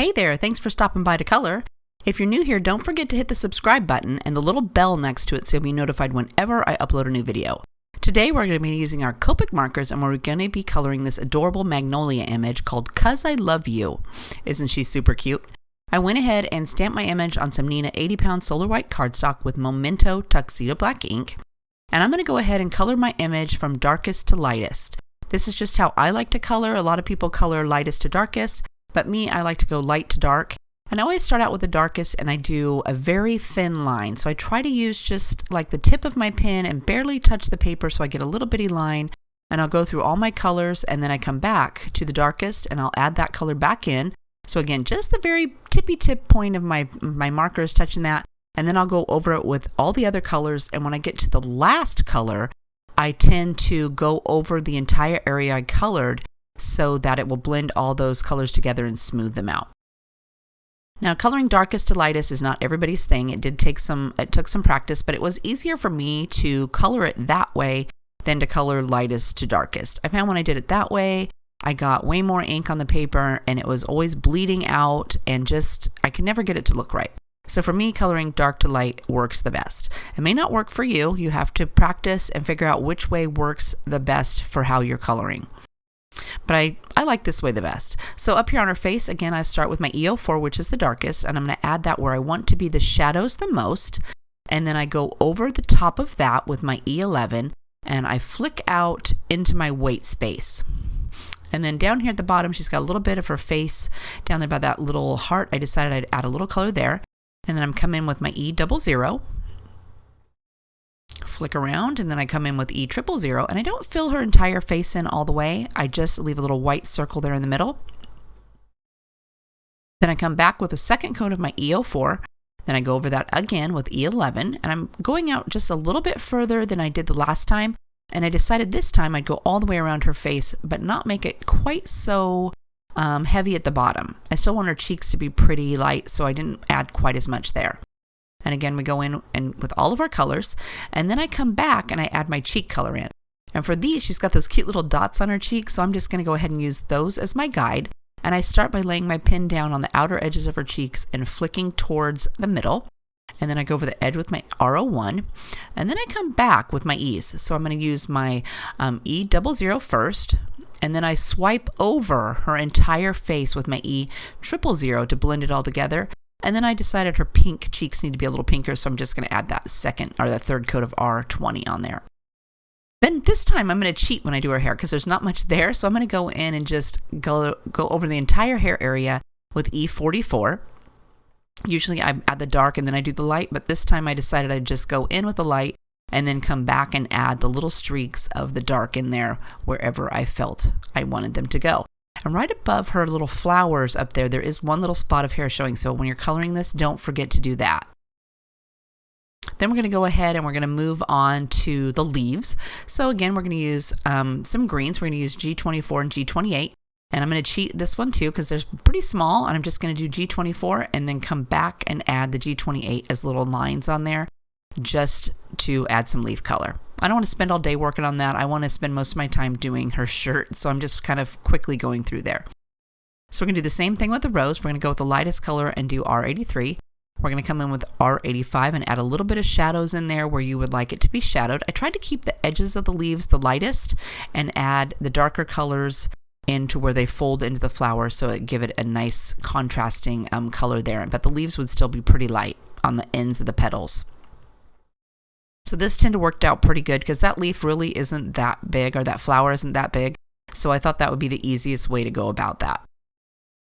Hey there, thanks for stopping by to color. If you're new here, don't forget to hit the subscribe button and the little bell next to it so you'll be notified whenever I upload a new video. Today we're going to be using our Copic markers and we're going to be coloring this adorable Magnolia image called 'Cause I Love You. Isn't she super cute? I went ahead and stamped my image on some Neenah 80-pound solar white cardstock with Memento Tuxedo Black ink. And I'm going to go ahead and color my image from darkest to lightest. This is just how I like to color. A lot of people color lightest to darkest, but me, I like to go light to dark. And I always start out with the darkest and I do a very thin line. So I try to use just like the tip of my pen and barely touch the paper so I get a little bitty line. And I'll go through all my colors and then I come back to the darkest and I'll add that color back in. So again, just the very tippy tip point of my markers touching that. And then I'll go over it with all the other colors. And when I get to the last color, I tend to go over the entire area I colored so that it will blend all those colors together and smooth them out. Now, coloring darkest to lightest is not everybody's thing. It took some practice, but it was easier for me to color it that way than to color lightest to darkest. I found when I did it that way, I got way more ink on the paper and it was always bleeding out and just, I could never get it to look right. So for me, coloring dark to light works the best. It may not work for you. You have to practice and figure out which way works the best for how you're coloring. But I like this way the best. So up here on her face, again, I start with my E04, which is the darkest, and I'm going to add that where I want to be the shadows the most. And then I go over the top of that with my E11, and I flick out into my white space. And then down here at the bottom, she's got a little bit of her face down there by that little heart. I decided I'd add a little color there. And then I'm coming in with my E00. Flick around, and then I come in with E000, and I don't fill her entire face in all the way. I just leave a little white circle there in the middle. Then I come back with a second coat of my E04. Then I go over that again with E11, and I'm going out just a little bit further than I did the last time. And I decided this time I'd go all the way around her face, but not make it quite so heavy at the bottom. I still want her cheeks to be pretty light, so I didn't add quite as much there. And again, we go in and with all of our colors, and then I come back and I add my cheek color in. And for these, she's got those cute little dots on her cheeks, so I'm just going to go ahead and use those as my guide. And I start by laying my pen down on the outer edges of her cheeks and flicking towards the middle. And then I go over the edge with my R01, and then I come back with my E's. So I'm going to use my E00 first, and then I swipe over her entire face with my E000 to blend it all together. And then I decided her pink cheeks need to be a little pinker, so I'm just going to add that second or the third coat of R20 on there. Then this time I'm going to cheat when I do her hair because there's not much there, so I'm going to go in and just go over the entire hair area with E44. Usually I add the dark and then I do the light, but this time I decided I'd just go in with the light and then come back and add the little streaks of the dark in there wherever I felt I wanted them to go. And right above her little flowers up there, there is one little spot of hair showing. So when you're coloring this, don't forget to do that. Then we're going to go ahead and we're going to move on to the leaves. So again, we're going to use some greens. We're going to use G24 and G28. And I'm going to cheat this one too because they're pretty small. And I'm just going to do G24 and then come back and add the G28 as little lines on there just to add some leaf color. I don't want to spend all day working on that. I want to spend most of my time doing her shirt, so I'm just kind of quickly going through there. So we're going to do the same thing with the rose. We're going to go with the lightest color and do R83. We're going to come in with R85 and add a little bit of shadows in there where you would like it to be shadowed. I tried to keep the edges of the leaves the lightest and add the darker colors into where they fold into the flower so it give it a nice contrasting color there. But the leaves would still be pretty light on the ends of the petals. So this tend to work out pretty good because that leaf really isn't that big or that flower isn't that big. So I thought that would be the easiest way to go about that.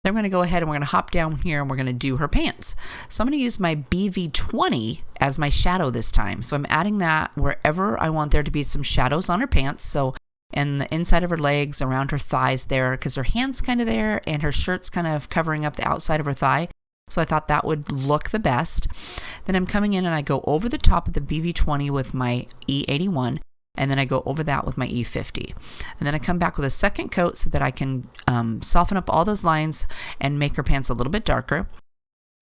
Then we're going to go ahead and we're going to hop down here and we're going to do her pants. So I'm going to use my BV20 as my shadow this time. So I'm adding that wherever I want there to be some shadows on her pants. So in the inside of her legs, around her thighs there, because her hand's kind of there and her shirt's kind of covering up the outside of her thigh. So I thought that would look the best. Then I'm coming in and I go over the top of the BV20 with my E81, and then I go over that with my E50. And then I come back with a second coat so that I can soften up all those lines and make her pants a little bit darker.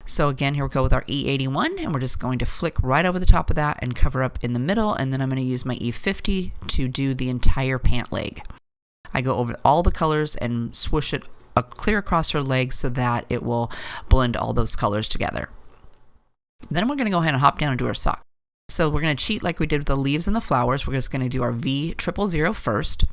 So again, here we go with our E81, and we're just going to flick right over the top of that and cover up in the middle, and then I'm going to use my E50 to do the entire pant leg. I go over all the colors and swoosh it clear across her legs so that it will blend all those colors together. Then we're going to go ahead and hop down and do our sock. So we're going to cheat like we did with the leaves and the flowers. We're just going to do our V000 first.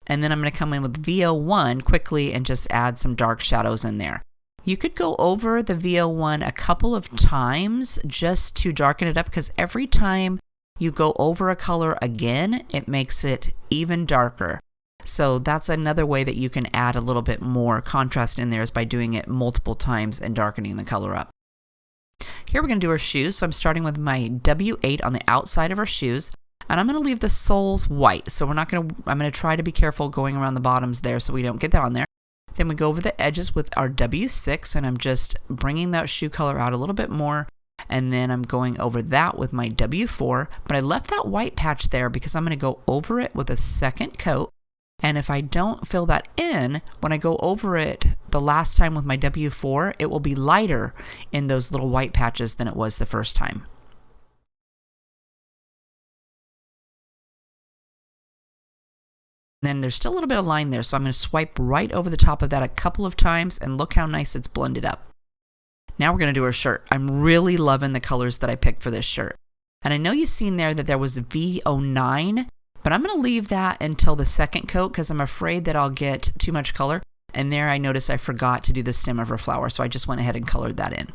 And then I'm going to come in with V01 quickly and just add some dark shadows in there. You could go over the V01 a couple of times just to darken it up, because every time you go over a color again, it makes it even darker. So that's another way that you can add a little bit more contrast in there, is by doing it multiple times and darkening the color up. Here we're going to do her shoes. So I'm starting with my W8 on the outside of her shoes, and I'm going to leave the soles white. So I'm going to try to be careful going around the bottoms there so we don't get that on there. Then we go over the edges with our W6, and I'm just bringing that shoe color out a little bit more. And then I'm going over that with my W4, but I left that white patch there because I'm going to go over it with a second coat. And if I don't fill that in, when I go over it the last time with my W4, it will be lighter in those little white patches than it was the first time. Then there's still a little bit of line there, so I'm going to swipe right over the top of that a couple of times, and look how nice it's blended up. Now we're going to do her shirt. I'm really loving the colors that I picked for this shirt. And I know you've seen there that there was V09, but I'm going to leave that until the second coat because I'm afraid that I'll get too much color. And there I noticed I forgot to do the stem of her flower, so I just went ahead and colored that in.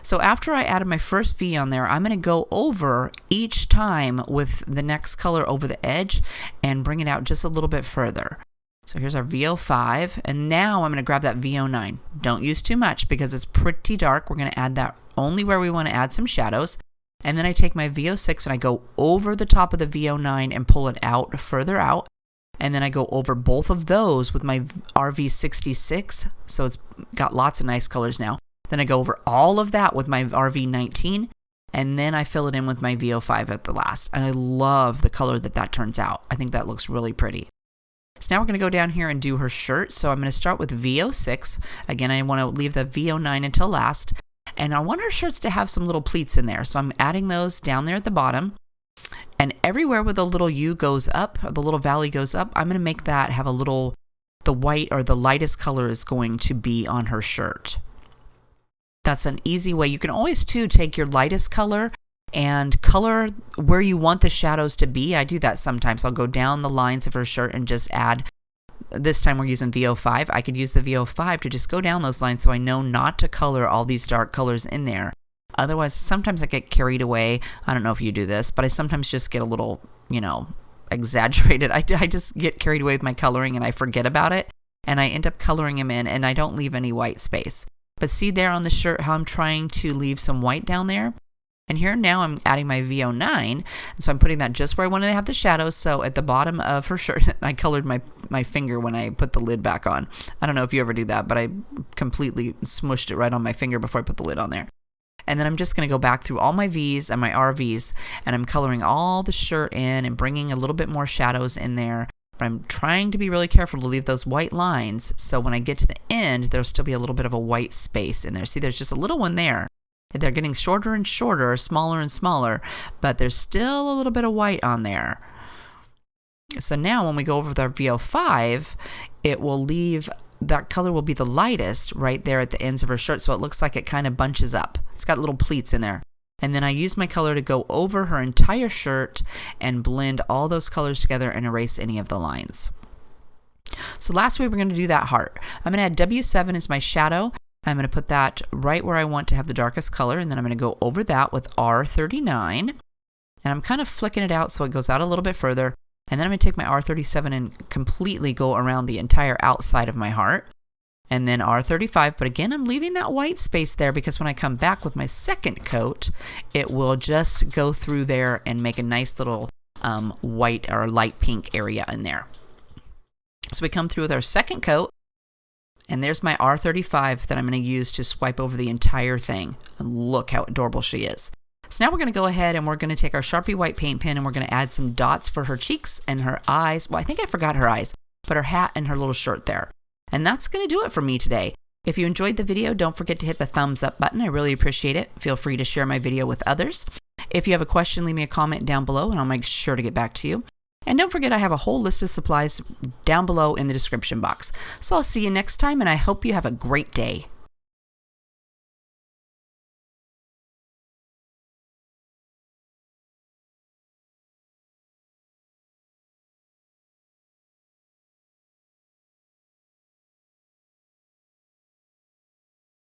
So after I added my first V on there, I'm going to go over each time with the next color over the edge and bring it out just a little bit further. So here's our V05, and now I'm going to grab that V09. Don't use too much because it's pretty dark. We're going to add that only where we want to add some shadows. And then I take my V06 and I go over the top of the V09 and pull it out further out. And then I go over both of those with my RV66, so it's got lots of nice colors now. Then I go over all of that with my RV19, and then I fill it in with my V05 at the last. And I love the color that turns out. I think that looks really pretty. So now we're going to go down here and do her shirt. So I'm going to start with V06. Again, I want to leave the V09 until last. And I want her shirts to have some little pleats in there. So I'm adding those down there at the bottom. And everywhere where the little U goes up, or the little valley goes up, I'm going to make that have a little, the white or the lightest color is going to be on her shirt. That's an easy way. You can always, too, take your lightest color and color where you want the shadows to be. I do that sometimes. I'll go down the lines of her shirt and just add, this time we're using V05. I could use the V05 to just go down those lines so I know not to color all these dark colors in there. Otherwise, sometimes I get carried away. I don't know if you do this, but I sometimes just get a little, exaggerated. I just get carried away with my coloring and I forget about it. And I end up coloring them in and I don't leave any white space. But see there on the shirt how I'm trying to leave some white down there? And here now I'm adding my V09, and so I'm putting that just where I want to have the shadows. So at the bottom of her shirt, I colored my finger when I put the lid back on. I don't know if you ever do that, but I completely smushed it right on my finger before I put the lid on there. And then I'm just going to go back through all my V's and my RVs, and I'm coloring all the shirt in and bringing a little bit more shadows in there. But I'm trying to be really careful to leave those white lines, so when I get to the end, there'll still be a little bit of a white space in there. See, there's just a little one there. They're getting shorter and shorter, smaller and smaller, but there's still a little bit of white on there. So now when we go over with our V05, it will leave, that color will be the lightest right there at the ends of her shirt, so it looks like it kind of bunches up. It's got little pleats in there. And then I use my color to go over her entire shirt and blend all those colors together and erase any of the lines. So lastly, we're going to do that heart. I'm going to add W7 as my shadow. I'm going to put that right where I want to have the darkest color, and then I'm going to go over that with R39. And I'm kind of flicking it out so it goes out a little bit further. And then I'm going to take my R37 and completely go around the entire outside of my heart. And then R35, but again, I'm leaving that white space there because when I come back with my second coat, it will just go through there and make a nice little white or light pink area in there. So we come through with our second coat, and there's my R35 that I'm going to use to swipe over the entire thing. And look how adorable she is. So now we're going to go ahead and we're going to take our Sharpie white paint pen and we're going to add some dots for her cheeks and her eyes. Well, I think I forgot her eyes, but her hat and her little shirt there. And that's going to do it for me today. If you enjoyed the video, don't forget to hit the thumbs up button. I really appreciate it. Feel free to share my video with others. If you have a question, leave me a comment down below and I'll make sure to get back to you. And don't forget, I have a whole list of supplies down below in the description box. So I'll see you next time, and I hope you have a great day.